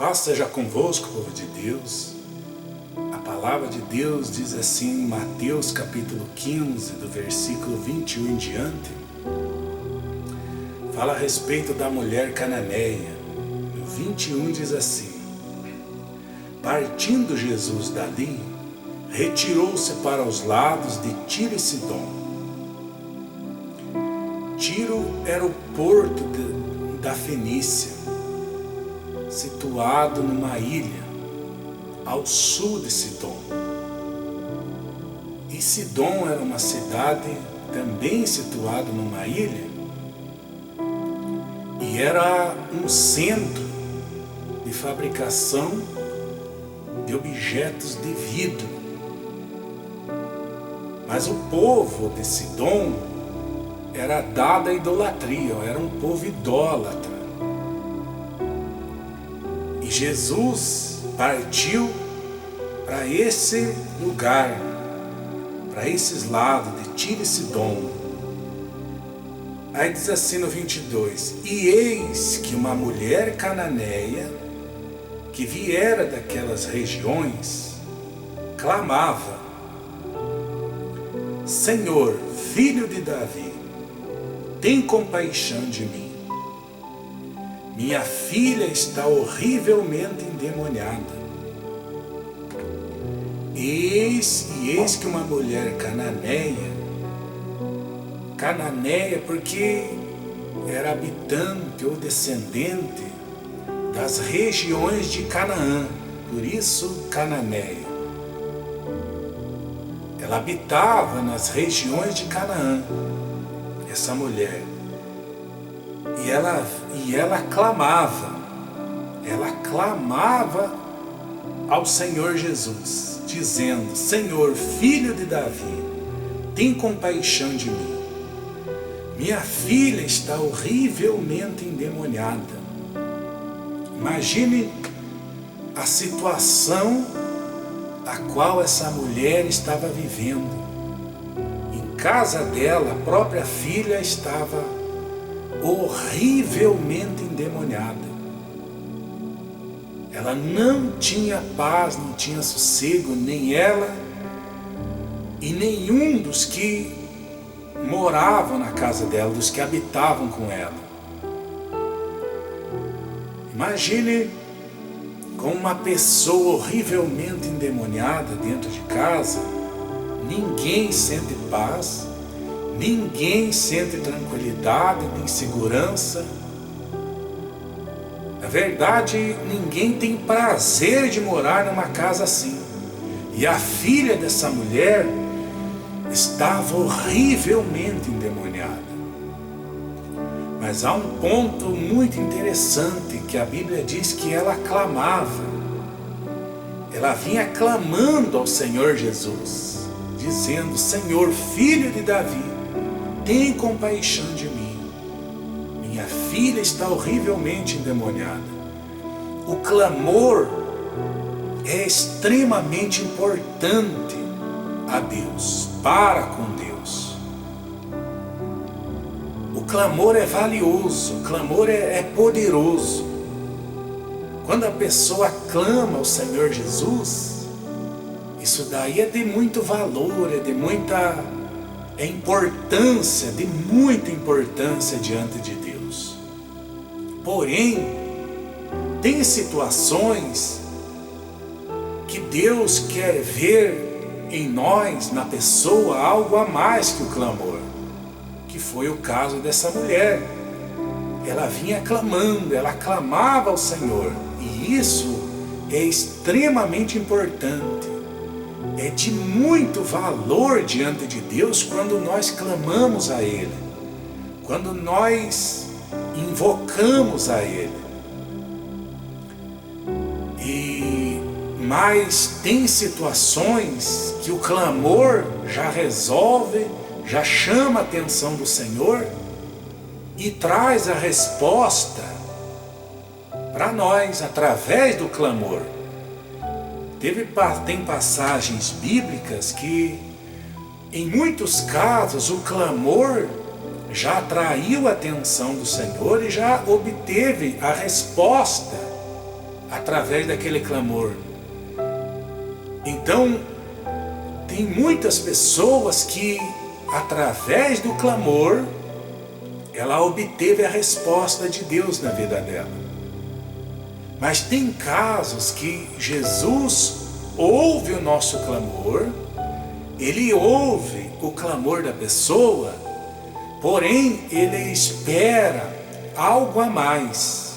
Paz seja convosco, povo de Deus. A palavra de Deus diz assim em Mateus capítulo 15, do versículo 21 em diante. Fala a respeito da mulher cananeia. No 21 diz assim: partindo Jesus dali, retirou-se para os lados de Tiro e Sidom. Tiro era o porto da Fenícia, situado numa ilha ao sul de Sidom. E Sidom era uma cidade também situada numa ilha e era um centro de fabricação de objetos de vidro. Mas o povo de Sidom era dado à idolatria, era um povo idólatra. E Jesus partiu para esse lugar, para esses lados de Tiro e Sidom. Aí diz assim no 22: e eis que uma mulher cananeia, que viera daquelas regiões, clamava: Senhor, filho de Davi, tem compaixão de mim. Minha filha está horrivelmente endemoniada. Eis que uma mulher cananeia porque era habitante ou descendente das regiões de Canaã, por isso cananeia. Ela habitava nas regiões de Canaã, essa mulher. E ela clamava ao Senhor Jesus, dizendo: Senhor, filho de Davi, tem compaixão de mim. Minha filha está horrivelmente endemoniada. Imagine a situação a qual essa mulher estava vivendo. Em casa dela, a própria filha estava horrivelmente endemoniada. Ela não tinha paz, não tinha sossego, nem ela e nenhum dos que moravam na casa dela, dos que habitavam com ela. Imagine com uma pessoa horrivelmente endemoniada dentro de casa, ninguém sente paz, ninguém sente tranquilidade, nem segurança. Na verdade, ninguém tem prazer de morar numa casa assim. E a filha dessa mulher estava horrivelmente endemoniada. Mas há um ponto muito interessante que a Bíblia diz que ela clamava. Ela vinha clamando ao Senhor Jesus, dizendo: Senhor, filho de Davi, tem compaixão de mim. Minha filha está horrivelmente endemoniada. O clamor é extremamente importante a Deus, para com Deus. O clamor é valioso, o clamor é poderoso. Quando a pessoa clama ao Senhor Jesus, isso daí é de muito valor, é de muita importância, de muita importância diante de Deus. Porém, tem situações que Deus quer ver em nós, na pessoa, algo a mais que o clamor, que foi o caso dessa mulher. Ela vinha clamando, ela clamava ao Senhor, e isso é extremamente importante. É de muito valor diante de Deus quando nós clamamos a Ele, quando nós invocamos a Ele. Mas tem situações que o clamor já resolve, já chama a atenção do Senhor e traz a resposta para nós através do clamor. Tem passagens bíblicas que, em muitos casos, o clamor já atraiu a atenção do Senhor e já obteve a resposta através daquele clamor. Então, tem muitas pessoas que, através do clamor, ela obteve a resposta de Deus na vida dela. Mas tem casos que Jesus ouve o nosso clamor, Ele ouve o clamor da pessoa, porém Ele espera algo a mais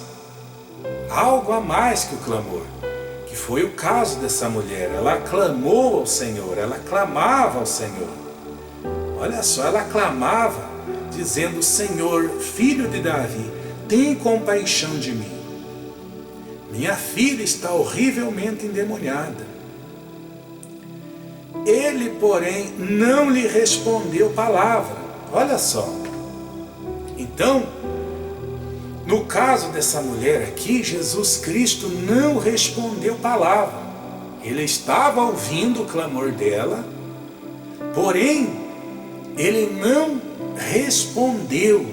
que o clamor, que foi o caso dessa mulher. Ela clamou ao Senhor, ela clamava ao Senhor. Olha só, ela clamava dizendo: Senhor, filho de Davi, tem compaixão de mim. Minha filha está horrivelmente endemoniada. Ele, porém, não lhe respondeu palavra. Olha só. Então, no caso dessa mulher aqui, Jesus Cristo não respondeu palavra. Ele estava ouvindo o clamor dela, porém, ele não respondeu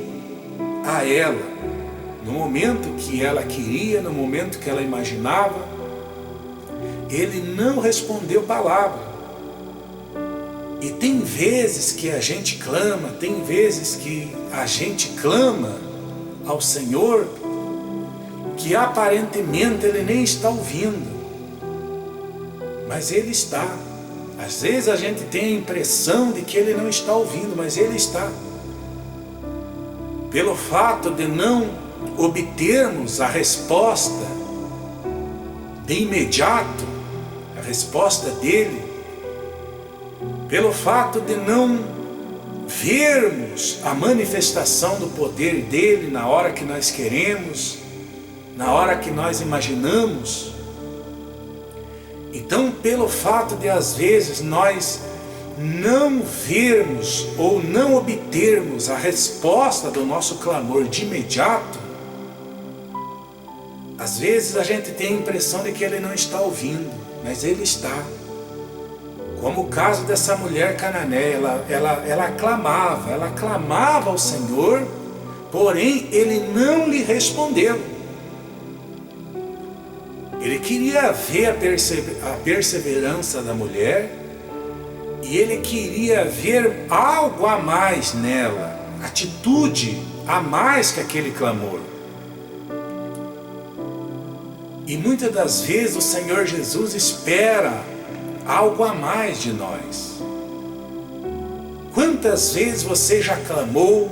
a ela no momento que ela queria, no momento que ela imaginava. Ele não respondeu palavra. E tem vezes que a gente clama, tem vezes que a gente clama ao Senhor que aparentemente Ele nem está ouvindo, mas Ele está. Às vezes a gente tem a impressão de que Ele não está ouvindo, mas Ele está. Pelo fato de não obtermos a resposta de imediato, a resposta dEle, pelo fato de não vermos a manifestação do poder dEle na hora que nós queremos, na hora que nós imaginamos. Então, pelo fato de às vezes nós não vermos ou não obtermos a resposta do nosso clamor de imediato, às vezes a gente tem a impressão de que Ele não está ouvindo, mas Ele está. Como o caso dessa mulher cananeia, ela clamava ao Senhor, porém Ele não lhe respondeu. Ele queria ver a perseverança da mulher, e Ele queria ver algo a mais nela, atitude a mais que aquele clamor. E muitas das vezes o Senhor Jesus espera algo a mais de nós. Quantas vezes você já clamou?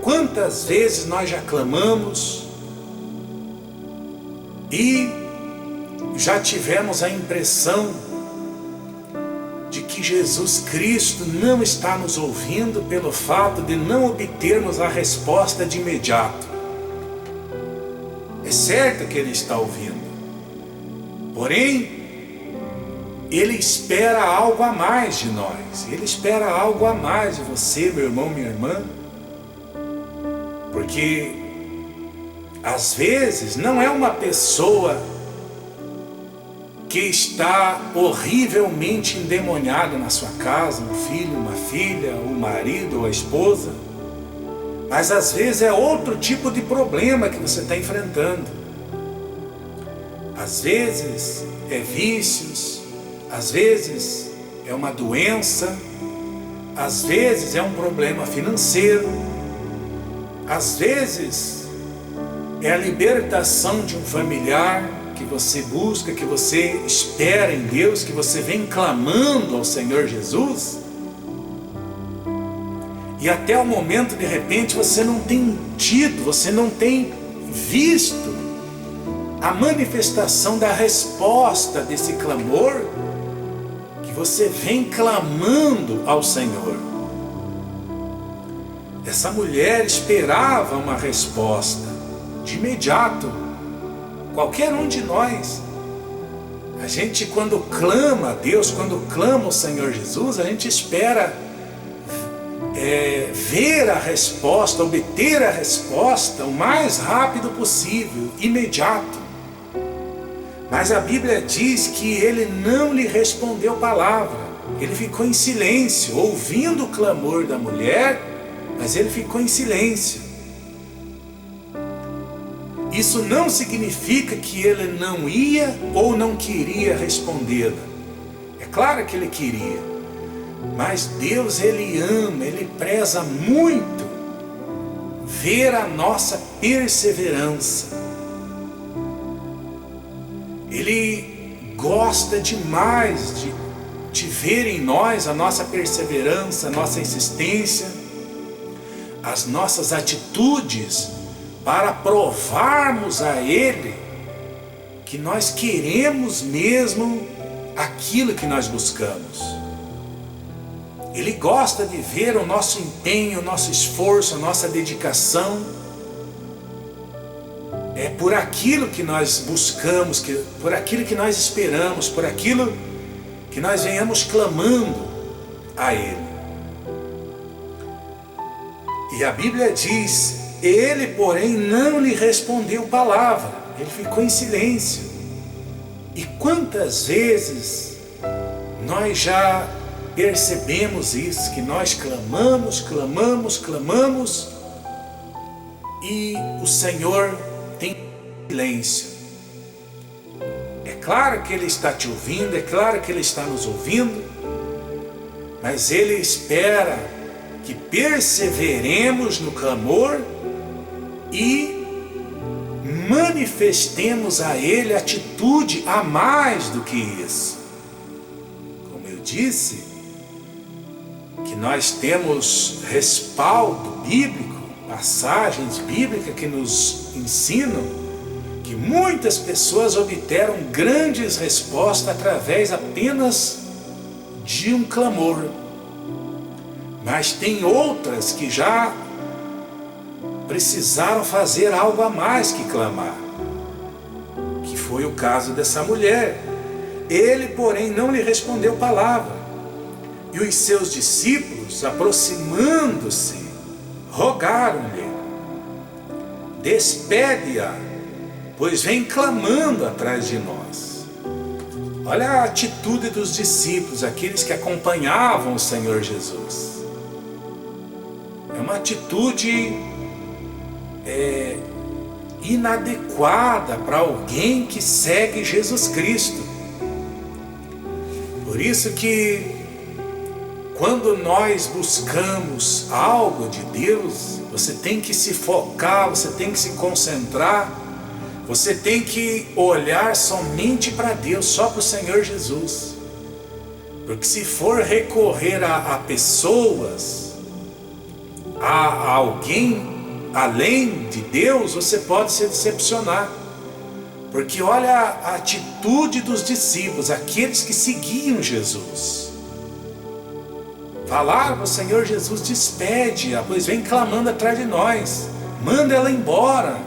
Quantas vezes nós já clamamos e já tivemos a impressão de que Jesus Cristo não está nos ouvindo pelo fato de não obtermos a resposta de imediato. É certo que Ele está ouvindo, porém Ele espera algo a mais de nós. Ele espera algo a mais de você, meu irmão, minha irmã. Porque às vezes não é uma pessoa que está horrivelmente endemoniada na sua casa, um filho, uma filha, o marido ou a esposa, mas às vezes é outro tipo de problema que você está enfrentando. Às vezes é vícios, às vezes é uma doença, às vezes é um problema financeiro, às vezes é a libertação de um familiar que você busca, que você espera em Deus, que você vem clamando ao Senhor Jesus, e até o momento de repente você não tem tido, você não tem visto a manifestação da resposta desse clamor que você vem clamando ao Senhor. Essa mulher esperava uma resposta de imediato. Qualquer um de nós, a gente quando clama a Deus, quando clama ao Senhor Jesus, a gente espera ver a resposta, obter a resposta o mais rápido possível, imediato. Mas a Bíblia diz que ele não lhe respondeu palavra. Ele ficou em silêncio, ouvindo o clamor da mulher, mas ele ficou em silêncio. Isso não significa que ele não ia ou não queria respondê-la. É claro que ele queria, mas Deus, ele ama, ele preza muito ver a nossa perseverança. Ele gosta demais de ver em nós a nossa perseverança, a nossa insistência, as nossas atitudes, para provarmos a Ele que nós queremos mesmo aquilo que nós buscamos. Ele gosta de ver o nosso empenho, o nosso esforço, a nossa dedicação. É por aquilo que nós buscamos, por aquilo que nós esperamos, por aquilo que nós venhamos clamando a Ele. E a Bíblia diz: ele, porém, não lhe respondeu palavra. Ele ficou em silêncio. E quantas vezes nós já percebemos isso, que nós clamamos, e o Senhor tem silêncio. É claro que Ele está te ouvindo, é claro que Ele está nos ouvindo, mas Ele espera que perseveremos no clamor e manifestemos a Ele atitude a mais do que isso. Como eu disse, que nós temos respaldo bíblico, passagens bíblicas que nos ensinam que muitas pessoas obtiveram grandes respostas através apenas de um clamor. Mas tem outras que já precisaram fazer algo a mais que clamar, que foi o caso dessa mulher. Ele, porém, não lhe respondeu palavra. E os seus discípulos, aproximando-se, rogaram-lhe: despede-a, pois vem clamando atrás de nós. Olha a atitude dos discípulos, aqueles que acompanhavam o Senhor Jesus. É uma atitude inadequada para alguém que segue Jesus Cristo. Por isso que quando nós buscamos algo de Deus, você tem que se focar, você tem que se concentrar, você tem que olhar somente para Deus, só para o Senhor Jesus. Porque se for recorrer a pessoas, a alguém além de Deus, você pode se decepcionar. Porque olha a atitude dos discípulos, aqueles que seguiam Jesus. Falaram para o Senhor Jesus: despede-a, pois vem clamando atrás de nós. Manda ela embora.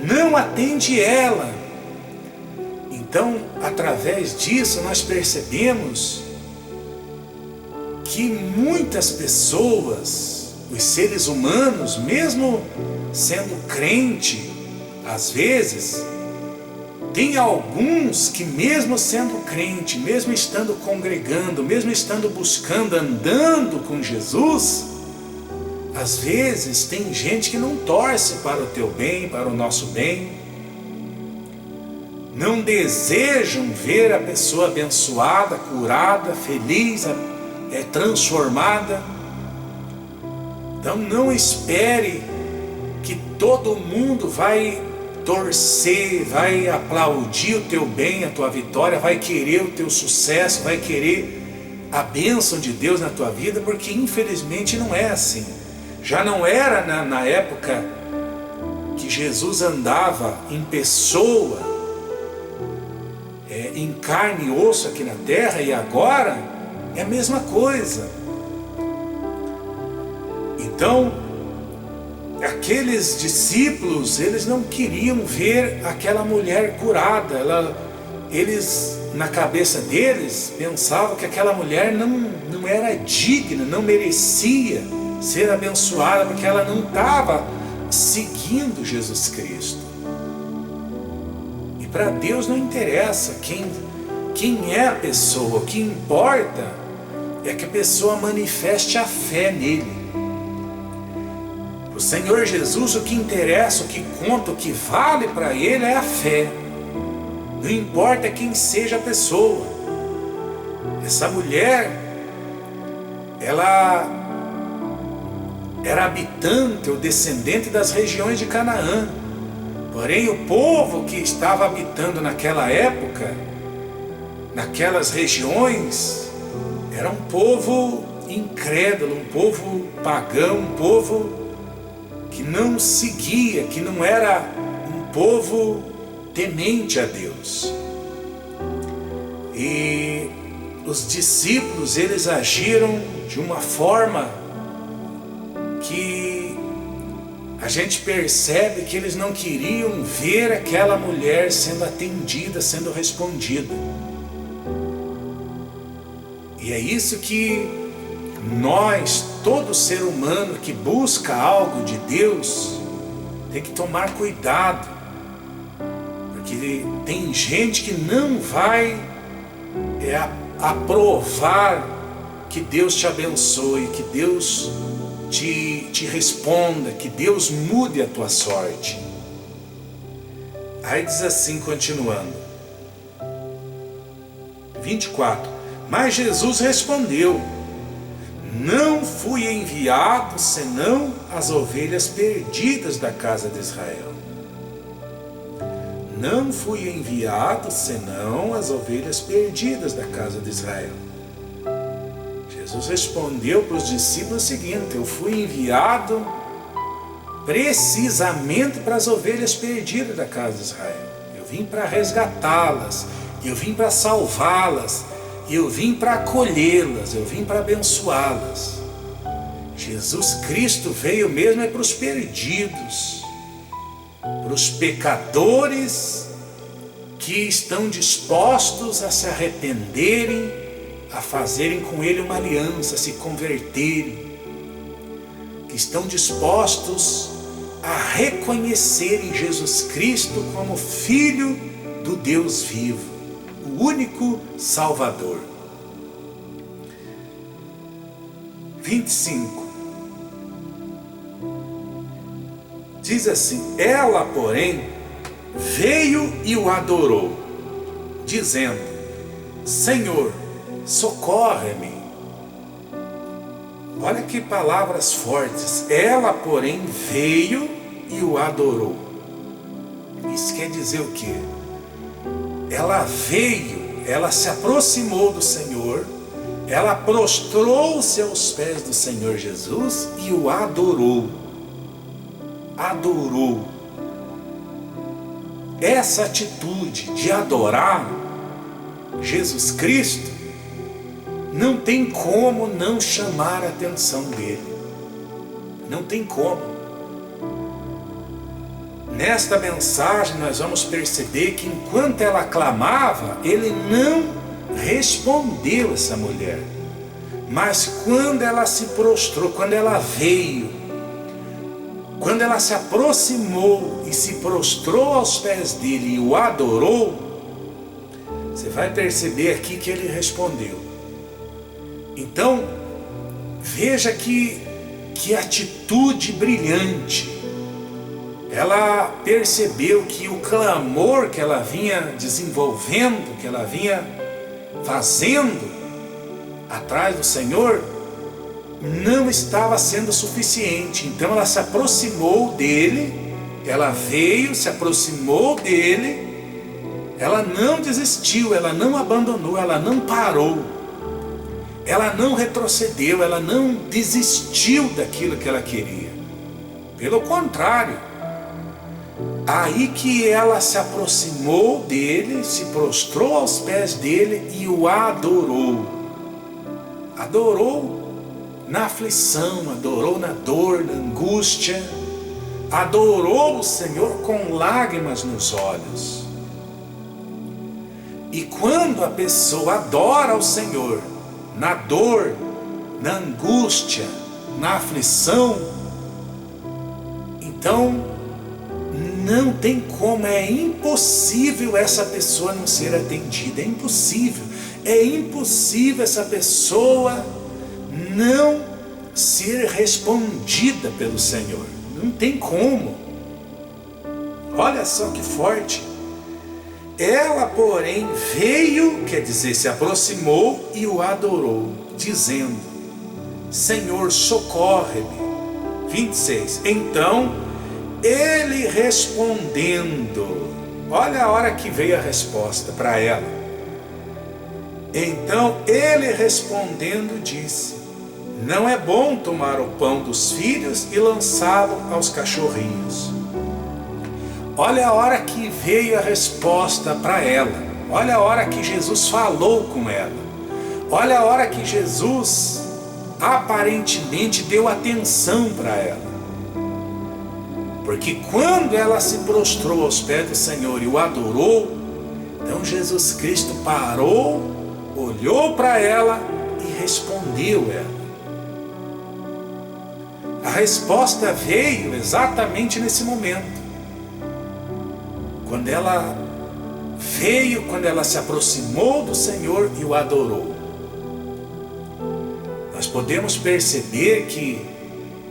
Não atende ela. Então, através disso, nós percebemos que muitas pessoas, os seres humanos, mesmo sendo crente, às vezes, tem alguns que mesmo sendo crente, mesmo estando congregando, mesmo estando buscando, andando com Jesus, às vezes tem gente que não torce para o teu bem, para o nosso bem, não desejam ver a pessoa abençoada, curada, feliz, transformada. Então não espere que todo mundo vai torcer, vai aplaudir o teu bem, a tua vitória, vai querer o teu sucesso, vai querer a bênção de Deus na tua vida, porque infelizmente não é assim. Já não era na época que Jesus andava em pessoa, em carne e osso aqui na terra, e agora é a mesma coisa. Então, aqueles discípulos, eles não queriam ver aquela mulher curada. Eles, na cabeça deles, pensavam que aquela mulher não era digna, não merecia ser abençoada, porque ela não estava seguindo Jesus Cristo. E para Deus não interessa quem é a pessoa, o que importa é que a pessoa manifeste a fé nele. O Senhor Jesus, o que interessa, o que conta, o que vale para Ele é a fé. Não importa quem seja a pessoa. Essa mulher, ela era habitante ou descendente das regiões de Canaã. Porém, o povo que estava habitando naquela época, naquelas regiões, era um povo incrédulo, um povo pagão, um povo que não seguia, que não era um povo temente a Deus. E os discípulos, eles agiram de uma forma que a gente percebe que eles não queriam ver aquela mulher sendo atendida, sendo respondida. E é isso que nós, todo ser humano que busca algo de Deus, tem que tomar cuidado. Porque tem gente que não vai aprovar que Deus te abençoe, que Deus te responda, que Deus mude a tua sorte. Aí diz assim, continuando, 24: Mas Jesus respondeu: Não fui enviado senão as ovelhas perdidas da casa de Israel. Não fui enviado senão as ovelhas perdidas da casa de Israel. Jesus respondeu para os discípulos o seguinte: eu fui enviado precisamente para as ovelhas perdidas da casa de Israel. Eu vim para resgatá-las, eu vim para salvá-las, eu vim para acolhê-las, eu vim para abençoá-las. Jesus Cristo veio mesmo para os perdidos, para os pecadores que estão dispostos a se arrependerem, a fazerem com Ele uma aliança, a se converterem, que estão dispostos a reconhecerem Jesus Cristo como Filho do Deus vivo, o único Salvador. 25. Diz assim: ela, porém, veio e o adorou, dizendo: Senhor, socorre-me. Olha que palavras fortes. Ela, porém, veio e o adorou. Isso quer dizer o quê? Ela veio, ela se aproximou do Senhor, ela prostrou-se aos pés do Senhor Jesus e o adorou. Adorou. Essa atitude de adorar Jesus Cristo não tem como não chamar a atenção dele. Não tem como. Nesta mensagem nós vamos perceber que enquanto ela clamava, ele não respondeu essa mulher. Mas quando ela se prostrou, quando ela veio, quando ela se aproximou e se prostrou aos pés dele e o adorou, você vai perceber aqui que ele respondeu. Então, veja que atitude brilhante. Ela percebeu que o clamor que ela vinha desenvolvendo, que ela vinha fazendo atrás do Senhor, não estava sendo suficiente. Então ela se aproximou dele, ela veio, se aproximou dele, ela não desistiu, ela não abandonou, ela não parou, ela não retrocedeu, ela não desistiu daquilo que ela queria. Pelo contrário, aí que ela se aproximou dele, se prostrou aos pés dele e o adorou. Adorou na aflição, adorou na dor, na angústia, adorou o Senhor com lágrimas nos olhos. E quando a pessoa adora o Senhor na dor, na angústia, na aflição, então não tem como, é impossível essa pessoa não ser atendida, é impossível essa pessoa não ser respondida pelo Senhor. Não tem como. Olha só que forte. Ela, porém, veio, quer dizer, se aproximou e o adorou, dizendo: Senhor, socorre-me. 26. Então, ele respondendo, olha a hora que veio a resposta para ela. Então, ele respondendo disse: não é bom tomar o pão dos filhos e lançá-lo aos cachorrinhos. Olha a hora que veio a resposta para ela. Olha a hora que Jesus falou com ela. Olha a hora que Jesus aparentemente deu atenção para ela. Porque quando ela se prostrou aos pés do Senhor e o adorou, então Jesus Cristo parou, olhou para ela e respondeu ela. A resposta veio exatamente nesse momento. Quando ela veio, quando ela se aproximou do Senhor e o adorou. Nós podemos perceber que,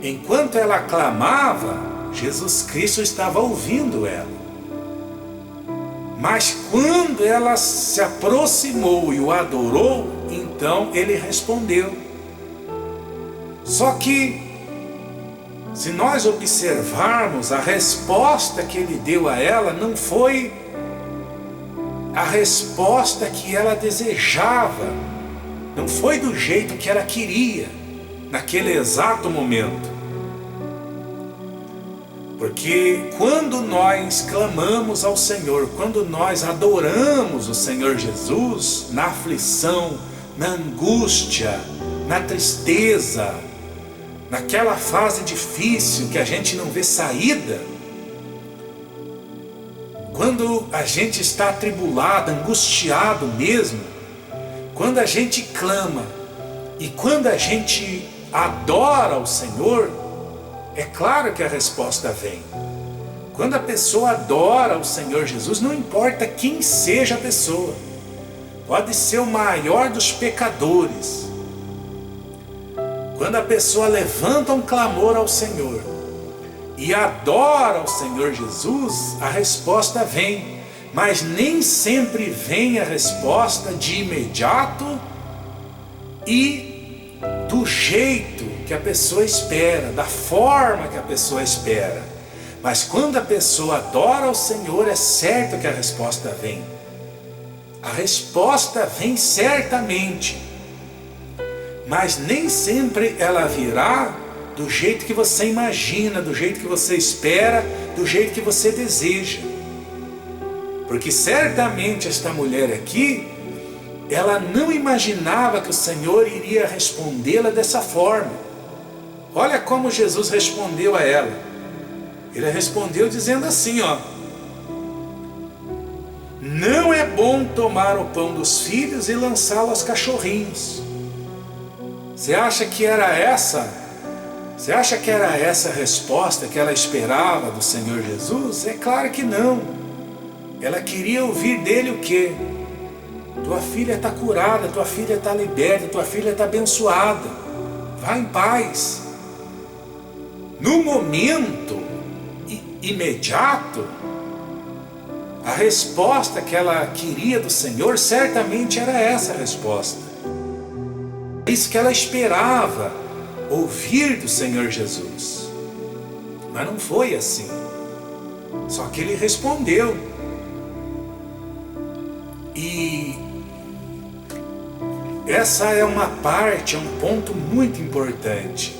enquanto ela clamava, Jesus Cristo estava ouvindo ela. Mas quando ela se aproximou e o adorou, então ele respondeu. Só que, se nós observarmos, a resposta que ele deu a ela não foi a resposta que ela desejava, não foi do jeito que ela queria, naquele exato momento. Porque quando nós clamamos ao Senhor, quando nós adoramos o Senhor Jesus, na aflição, na angústia, na tristeza, naquela fase difícil que a gente não vê saída, quando a gente está atribulado, angustiado mesmo, quando a gente clama e quando a gente adora o Senhor, é claro que a resposta vem. Quando a pessoa adora o Senhor Jesus, não importa quem seja a pessoa, pode ser o maior dos pecadores. Quando a pessoa levanta um clamor ao Senhor e adora o Senhor Jesus, a resposta vem. Mas nem sempre vem a resposta de imediato e do jeito que a pessoa espera, da forma que a pessoa espera. Mas quando a pessoa adora o Senhor, é certo que a resposta vem. A resposta vem certamente. Mas nem sempre ela virá do jeito que você imagina, do jeito que você espera, do jeito que você deseja. Porque certamente esta mulher aqui, ela não imaginava que o Senhor iria respondê-la dessa forma. Olha como Jesus respondeu a ela. Ele respondeu dizendo assim, ó: não é bom tomar o pão dos filhos e lançá-lo aos cachorrinhos. Você acha que era essa? Você acha que era essa a resposta que ela esperava do Senhor Jesus? É claro que não. Ela queria ouvir dele o quê? Tua filha está curada, tua filha está liberta, tua filha está abençoada. Vá em paz. No momento imediato, a resposta que ela queria do Senhor certamente era essa a resposta. Isso que ela esperava ouvir do Senhor Jesus. Mas não foi assim. Só que ele respondeu. E essa é uma parte, é um ponto muito importante.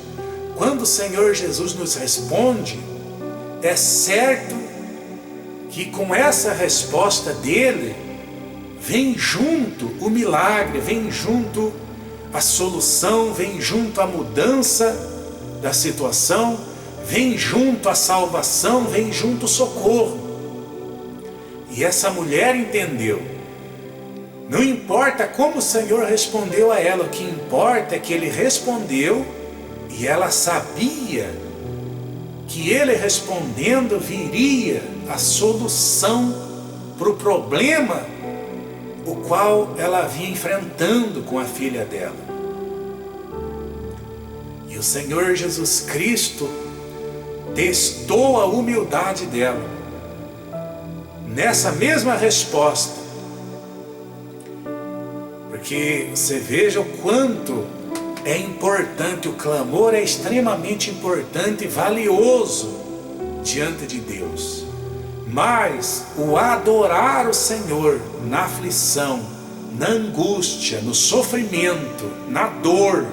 Quando o Senhor Jesus nos responde, é certo que com essa resposta dele, vem junto o milagre, vem junto a solução, vem junto a mudança da situação, vem junto a salvação, vem junto o socorro. E essa mulher entendeu. Não importa como o Senhor respondeu a ela, o que importa é que ele respondeu e ela sabia que ele respondendo viria a solução para o problema o qual ela vinha enfrentando com a filha dela. E o Senhor Jesus Cristo testou a humildade dela. Nessa mesma resposta, porque você veja o quanto é importante, o clamor é extremamente importante e valioso diante de Deus. Mas o adorar o Senhor na aflição, na angústia, no sofrimento, na dor,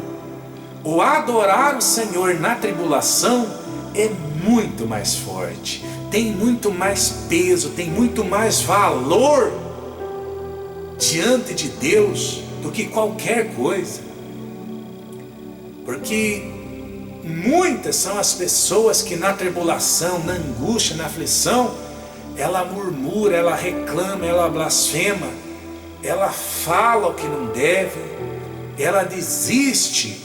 o adorar o Senhor na tribulação é muito mais forte, tem muito mais peso, tem muito mais valor diante de Deus do que qualquer coisa. Porque muitas são as pessoas que na tribulação, na angústia, na aflição, ela murmura, ela reclama, ela blasfema, ela fala o que não deve, ela desiste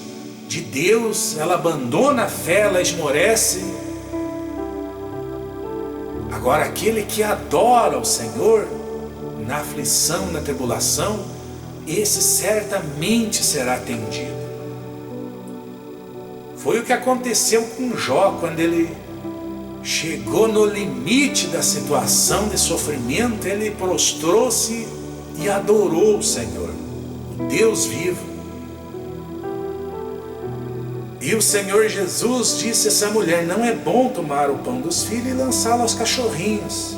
de Deus, ela abandona a fé, ela esmorece. Agora aquele que adora o Senhor na aflição, na tribulação, esse certamente será atendido. Foi o que aconteceu com Jó, quando ele chegou no limite da situação de sofrimento, ele prostrou-se e adorou o Senhor, o Deus vivo. E o Senhor Jesus disse a essa mulher: não é bom tomar o pão dos filhos e lançá-lo aos cachorrinhos.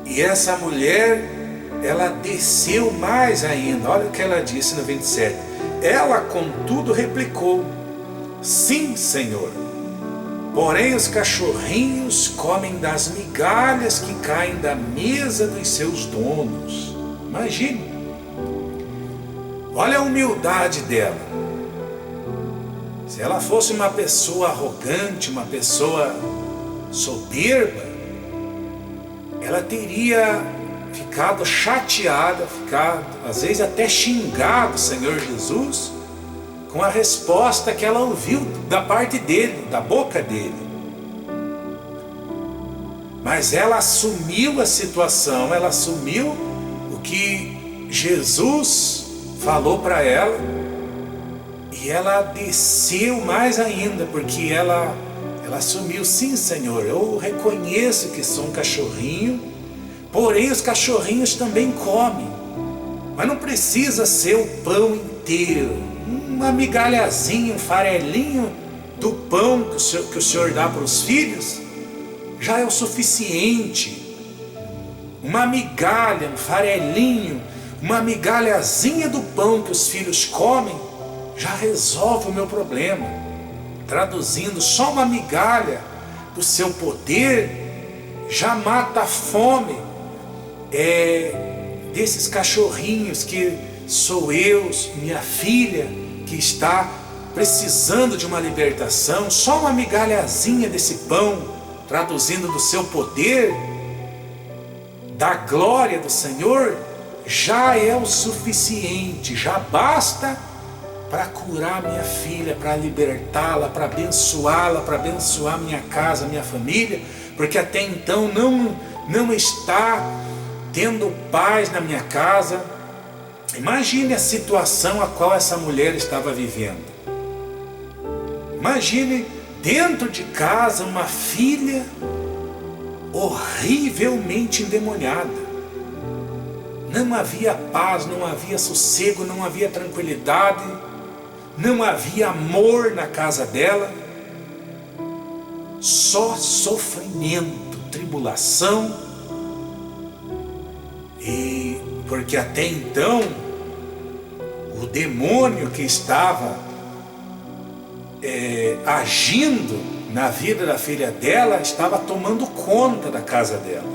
E essa mulher, ela desceu mais ainda. Olha o que ela disse no 27. Ela, contudo, replicou: sim, Senhor, porém os cachorrinhos comem das migalhas que caem da mesa dos seus donos. Imagine. Olha a humildade dela. Se ela fosse uma pessoa arrogante, uma pessoa soberba, ela teria ficado chateada, às vezes até xingado o Senhor Jesus com a resposta que ela ouviu da parte dele, da boca dele. Mas ela assumiu a situação, ela assumiu o que Jesus falou para ela, e ela desceu mais ainda, porque ela assumiu: sim, Senhor, eu reconheço que sou um cachorrinho, porém os cachorrinhos também comem, mas não precisa ser o pão inteiro, uma migalhazinha, um farelinho do pão que o Senhor dá para os filhos já é o suficiente. Uma migalha, um farelinho, uma migalhazinha do pão que os filhos comem já resolve o meu problema. Traduzindo, só uma migalha do seu poder já mata a fome desses cachorrinhos que sou eu, minha filha, que está precisando de uma libertação. Só uma migalhazinha desse pão, traduzindo, do seu poder, da glória do Senhor, já é o suficiente, já basta para curar minha filha, para libertá-la, para abençoá-la, para abençoar minha casa, minha família, porque até então não está tendo paz na minha casa. Imagine a situação a qual essa mulher estava vivendo. Imagine dentro de casa uma filha horrivelmente endemoniada. Não havia paz, não havia sossego, não havia tranquilidade, não havia amor na casa dela, só sofrimento, tribulação. E porque até então o demônio que estava agindo na vida da filha dela estava tomando conta da casa dela.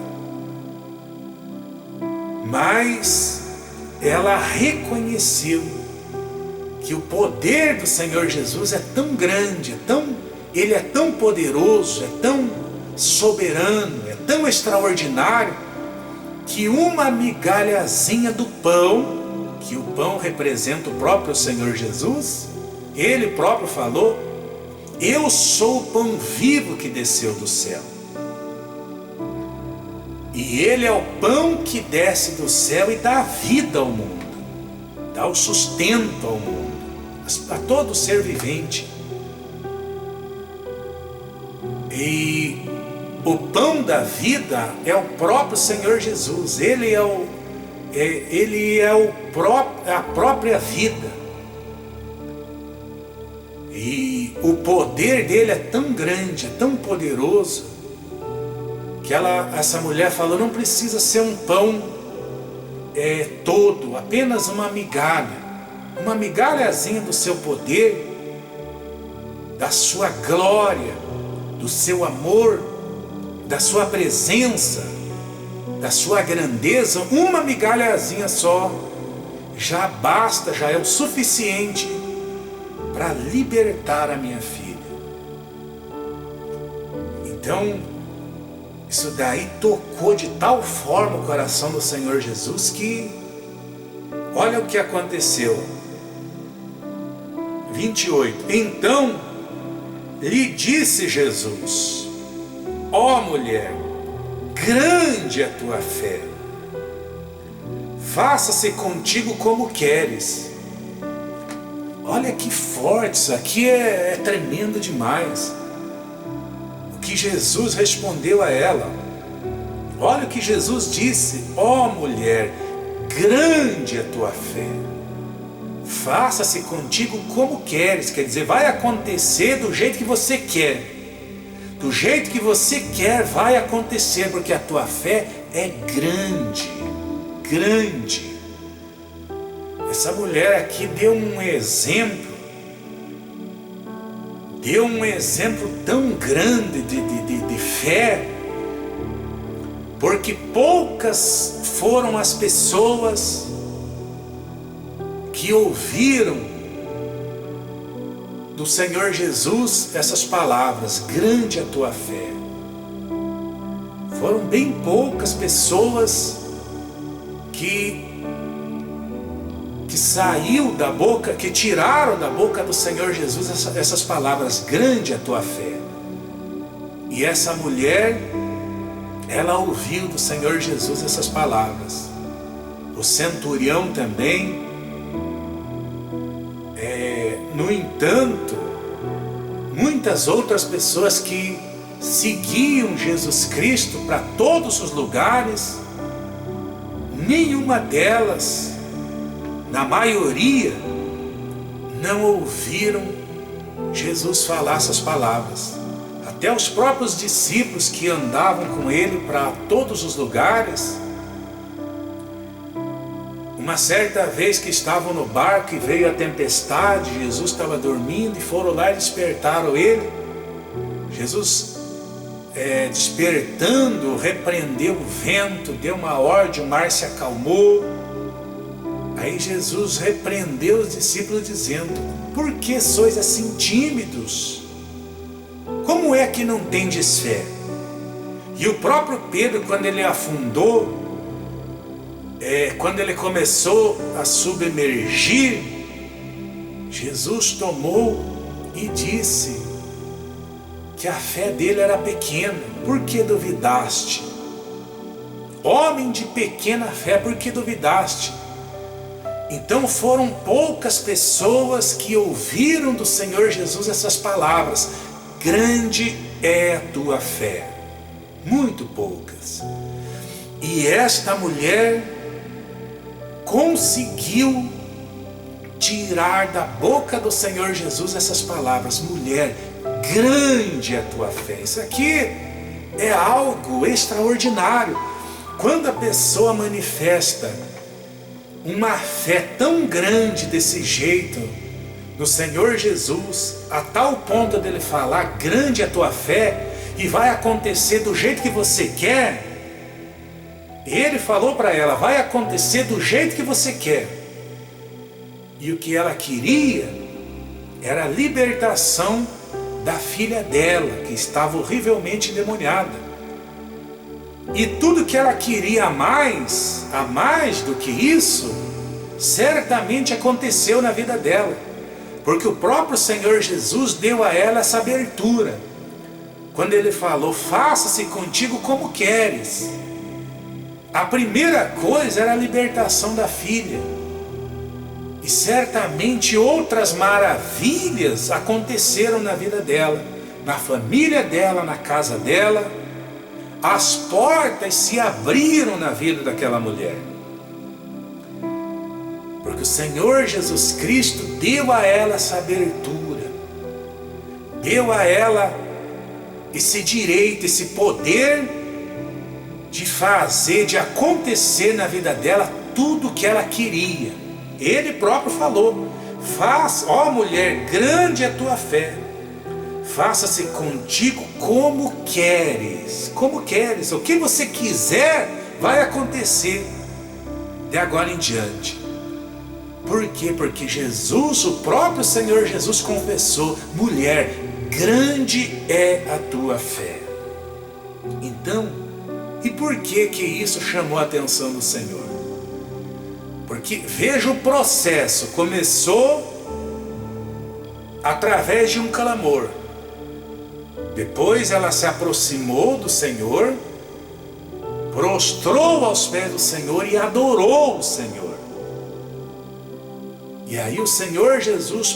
Mas ela reconheceu que o poder do Senhor Jesus é tão grande, Ele é tão poderoso, é tão soberano, é tão extraordinário, que uma migalhazinha do pão, que o pão representa o próprio Senhor Jesus, Ele próprio falou: eu sou o pão vivo que desceu do céu. E Ele é o pão que desce do céu e dá vida ao mundo, dá o sustento ao mundo, a todo ser vivente. E o pão da vida é o próprio Senhor Jesus. Ele é a própria vida. E o poder dele é tão grande, é tão poderoso, que essa mulher falou, não precisa ser um pão todo, apenas uma migalhazinha do seu poder, da sua glória, do seu amor, da sua presença, da sua grandeza. Uma migalhazinha só já basta, já é o suficiente para libertar a minha filha. Então, isso daí tocou de tal forma o coração do Senhor Jesus que, olha o que aconteceu. 28. Então lhe disse Jesus: ó mulher, grande é a tua fé, faça-se contigo como queres. Olha que forte, isso aqui é tremendo demais. O que Jesus respondeu a ela. Olha o que Jesus disse: ó mulher, grande é a tua fé, faça-se contigo como queres. Quer dizer, vai acontecer do jeito que você quer. Do jeito que você quer vai acontecer, porque a tua fé é grande, grande. Essa mulher aqui deu um exemplo tão grande de fé, porque poucas foram as pessoas que ouviram do Senhor Jesus essas palavras: grande é a tua fé. Foram bem poucas pessoas que saiu da boca, que tiraram da boca do Senhor Jesus essas palavras: grande é a tua fé. E essa mulher, ela ouviu do Senhor Jesus essas palavras. O centurião também. No entanto, muitas outras pessoas que seguiam Jesus Cristo para todos os lugares, nenhuma delas, na maioria, não ouviram Jesus falar essas palavras. Até os próprios discípulos que andavam com ele para todos os lugares, uma certa vez que estavam no barco e veio a tempestade, Jesus estava dormindo e foram lá e despertaram ele. Jesus, despertando, repreendeu o vento, deu uma ordem, o mar se acalmou. Aí Jesus repreendeu os discípulos dizendo: por que sois assim tímidos? Como é que não tendes fé? E o próprio Pedro, quando ele afundou, quando ele começou a submergir, Jesus tomou e disse que a fé dele era pequena. Por que duvidaste? Homem de pequena fé, por que duvidaste? Então foram poucas pessoas que ouviram do Senhor Jesus essas palavras: grande é a tua fé. Muito poucas. E esta mulher conseguiu tirar da boca do Senhor Jesus essas palavras: mulher, grande é a tua fé. Isso aqui é algo extraordinário. Quando a pessoa manifesta uma fé tão grande desse jeito no Senhor Jesus, a tal ponto dele falar: grande é a tua fé, e vai acontecer do jeito que você quer. Ele falou para ela: vai acontecer do jeito que você quer. E o que ela queria era a libertação da filha dela, que estava horrivelmente endemoniada. E tudo que ela queria a mais do que isso, certamente aconteceu na vida dela, porque o próprio Senhor Jesus deu a ela essa abertura, quando ele falou: faça-se contigo como queres. A primeira coisa era a libertação da filha, e certamente outras maravilhas aconteceram na vida dela, na família dela, na casa dela. As portas se abriram na vida daquela mulher. Porque o Senhor Jesus Cristo deu a ela essa abertura. Deu a ela esse direito, esse poder de fazer, de acontecer na vida dela tudo o que ela queria. Ele próprio falou: ó mulher, grande é a tua fé, faça-se contigo como queres. Como queres, o que você quiser vai acontecer de agora em diante. Por quê? Porque Jesus, o próprio Senhor Jesus confessou: mulher, grande é a tua fé. Então, e por que isso chamou a atenção do Senhor? Porque veja o processo, começou através de um clamor. Depois ela se aproximou do Senhor, prostrou aos pés do Senhor e adorou o Senhor. E aí o Senhor Jesus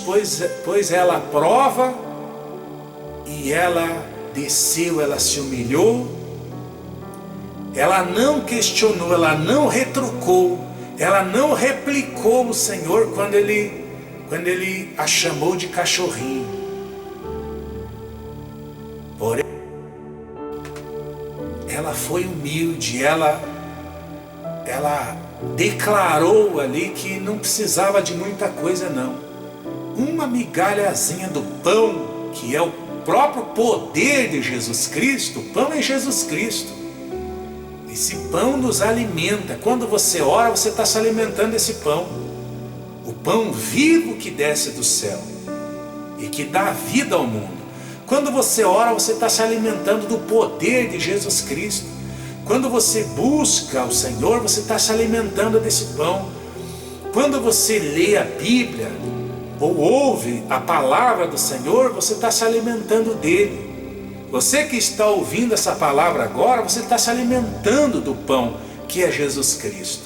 pôs ela à prova, e ela desceu, ela se humilhou, ela não questionou, ela não retrucou, ela não replicou o Senhor quando ele a chamou de cachorrinho. Porém, ela foi humilde, ela declarou ali que não precisava de muita coisa não. Uma migalhazinha do pão, que é o próprio poder de Jesus Cristo. O pão é Jesus Cristo. Esse pão nos alimenta. Quando você ora, você está se alimentando desse pão. O pão vivo que desce do céu e que dá vida ao mundo. Quando você ora, você está se alimentando do poder de Jesus Cristo. Quando você busca o Senhor, você está se alimentando desse pão. Quando você lê a Bíblia ou ouve a palavra do Senhor, você está se alimentando dele. Você que está ouvindo essa palavra agora, você está se alimentando do pão que é Jesus Cristo.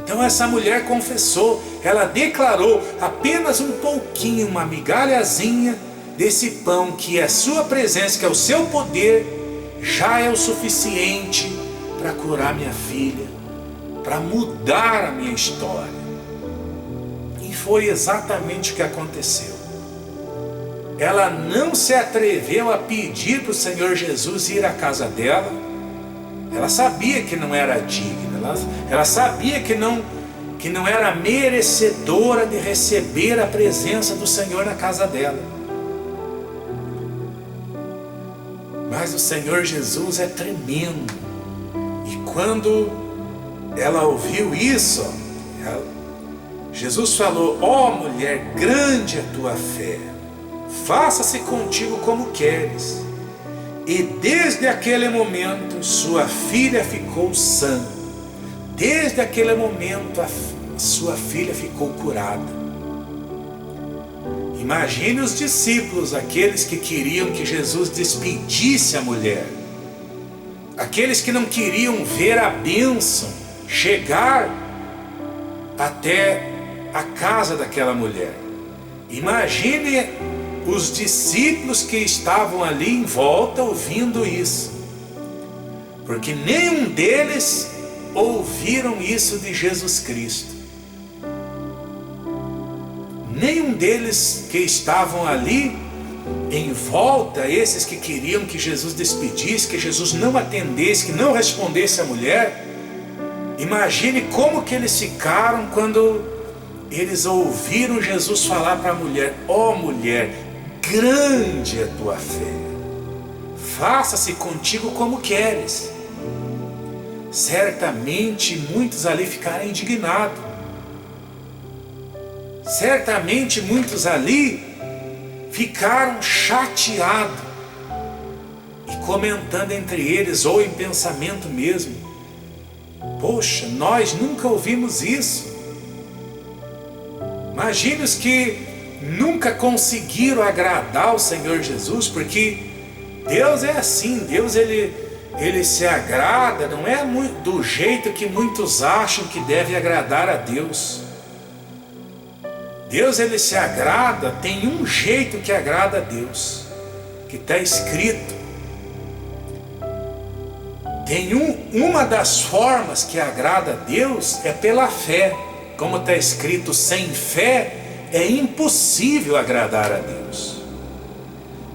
Então essa mulher confessou, ela declarou apenas um pouquinho, uma migalhazinha desse pão que é a sua presença, que é o seu poder, já é o suficiente para curar minha filha, para mudar a minha história. E foi exatamente o que aconteceu. Ela não se atreveu a pedir para o Senhor Jesus ir à casa dela. Ela sabia que não era digna, ela sabia que não era merecedora de receber a presença do Senhor na casa dela. Mas o Senhor Jesus é tremendo. E quando ela ouviu isso, Jesus falou: ó mulher, grande é a tua fé, faça-se contigo como queres. E desde aquele momento sua filha ficou sã. Desde aquele momento a sua filha ficou curada. Imagine os discípulos, aqueles que queriam que Jesus despedisse a mulher, aqueles que não queriam ver a bênção chegar até a casa daquela mulher. Imagine os discípulos que estavam ali em volta ouvindo isso, porque nenhum deles ouviram isso de Jesus Cristo. Nenhum deles que estavam ali em volta, esses que queriam que Jesus despedisse, que Jesus não atendesse, que não respondesse à mulher, imagine como que eles ficaram quando eles ouviram Jesus falar para a mulher: ó mulher, grande é a tua fé, faça-se contigo como queres. Certamente muitos ali ficaram indignados. Certamente muitos ali ficaram chateados e comentando entre eles, ou em pensamento mesmo: poxa, nós nunca ouvimos isso. Imagine os que nunca conseguiram agradar o Senhor Jesus, porque Deus é assim, Deus ele se agrada, não é do jeito que muitos acham que deve agradar a Deus. Deus ele se agrada, tem um jeito que agrada a Deus. que está escrito. Tem uma das formas que agrada a Deus é pela fé. Como está escrito, sem fé é impossível agradar a Deus.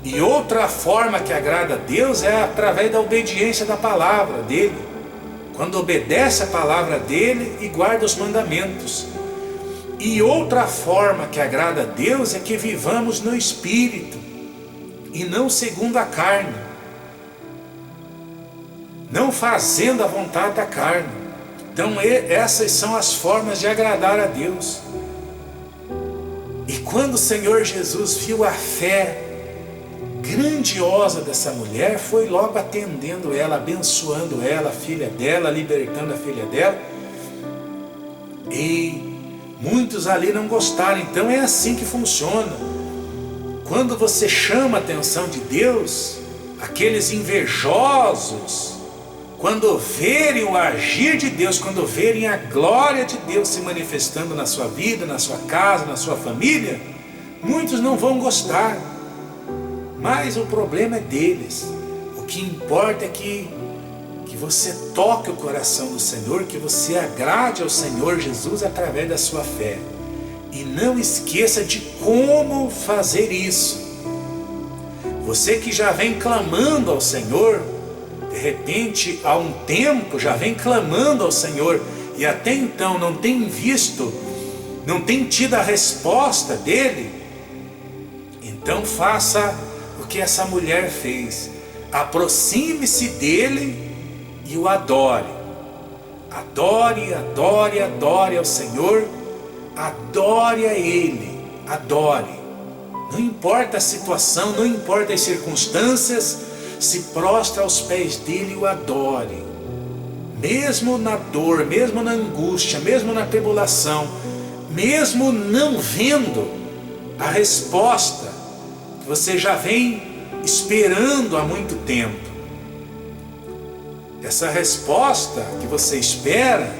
E outra forma que agrada a Deus é através da obediência da palavra dele. Quando obedece a palavra dele e guarda os mandamentos. E outra forma que agrada a Deus é que vivamos no Espírito e não segundo a carne, não fazendo a vontade da carne. Então essas são as formas de agradar a Deus. E quando o Senhor Jesus viu a fé grandiosa dessa mulher, foi logo atendendo ela, abençoando ela, a filha dela, libertando a filha dela. E muitos ali não gostaram. Então é assim que funciona. Quando você chama a atenção de Deus, aqueles invejosos, quando verem o agir de Deus, quando verem a glória de Deus se manifestando na sua vida, na sua casa, na sua família, muitos não vão gostar. Mas o problema é deles. O que importa é que você toque o coração do Senhor, que você agrade ao Senhor Jesus através da sua fé. E não esqueça de como fazer isso. Você que já vem clamando ao Senhor, de repente há um tempo já vem clamando ao Senhor e até então não tem visto, não tem tido a resposta dele, então faça o que essa mulher fez. Aproxime-se dele e o adore. Adore, adore, adore ao Senhor. Adore a Ele. Adore. Não importa a situação, não importa as circunstâncias, se prostra aos pés dele e o adore. Mesmo na dor, mesmo na angústia, mesmo na tribulação, mesmo não vendo a resposta que você já vem esperando há muito tempo. Essa resposta que você espera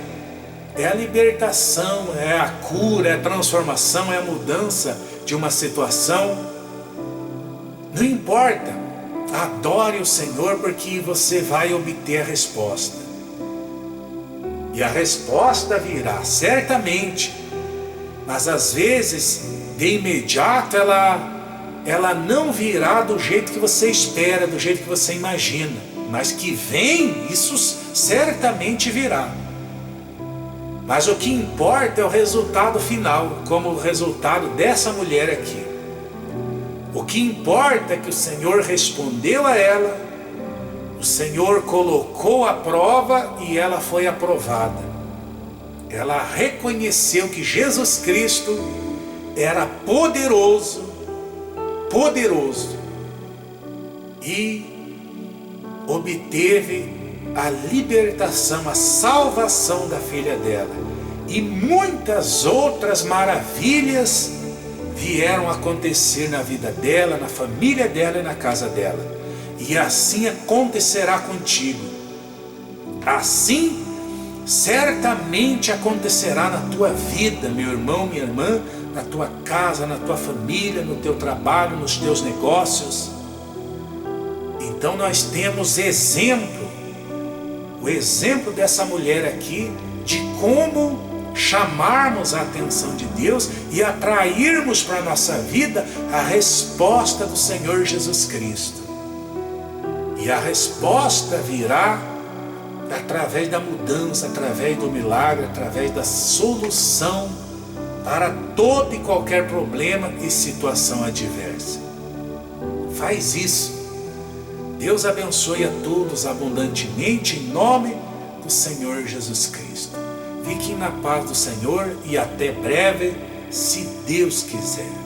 é a libertação, é a cura, é a transformação, é a mudança de uma situação. Não importa, adore o Senhor porque você vai obter a resposta. E a resposta virá, certamente, mas às vezes, de imediato, ela não virá do jeito que você espera, do jeito que você imagina. Mas que vem, isso certamente virá. Mas o que importa é o resultado final, como o resultado dessa mulher aqui. O que importa é que o Senhor respondeu a ela, o Senhor colocou a prova e ela foi aprovada. Ela reconheceu que Jesus Cristo era poderoso, e obteve a libertação, a salvação da filha dela. E muitas outras maravilhas vieram acontecer na vida dela, na família dela e na casa dela. E assim acontecerá contigo. Assim certamente acontecerá na tua vida, meu irmão, minha irmã, na tua casa, na tua família, no teu trabalho, nos teus negócios. Então nós temos exemplo, o exemplo dessa mulher aqui, de como chamarmos a atenção de Deus e atrairmos para a nossa vida a resposta do Senhor Jesus Cristo. E a resposta virá através da mudança, através do milagre, através da solução para todo e qualquer problema e situação adversa. Faz isso. Deus abençoe a todos abundantemente em nome do Senhor Jesus Cristo. Fiquem na paz do Senhor e até breve, se Deus quiser.